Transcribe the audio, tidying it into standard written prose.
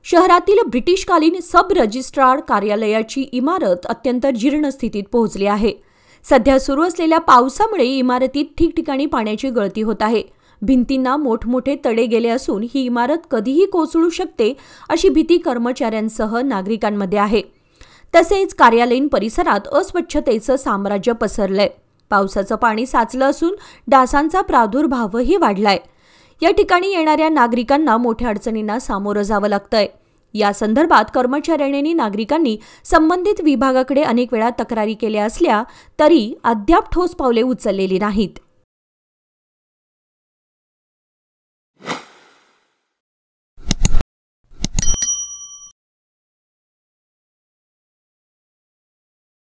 शहरातील ब्रिटिशकालीन सब रजिस्ट्रार कार्यालयाची इमारत अत्यंत जीर्ण स्थितीत पोहोचली आहे। सध्या सुरू असलेल्या पावसामुळे इमारतीत ठिकठिकाणी पाण्याची गळती होत आहे। भिंतींना मोठमोठे तडे गेले असून ही इमारत कधीही कोसळू शकते अशी भीती कर्मचाऱ्यांसह नागरिकांमध्ये आहे। तसेच कार्यालयीन परिसरात अस्वच्छतेचं साम्राज्य पसरलंय। पावसाचं पाणी साचलं असून डासांचा प्रादुर्भावही वाढलाय। या ठिकाणी येणाऱ्या नागरिकांना मोठ्या अडचणींना सामोरं जावं लागतंय। या संदर्भात कर्मचाऱ्यांनी नागरिकांनी संबंधित विभागाकडे अनेक वेळा तक्रारी केल्या असल्या तरी अद्याप ठोस पावले उचललेली नाहीत।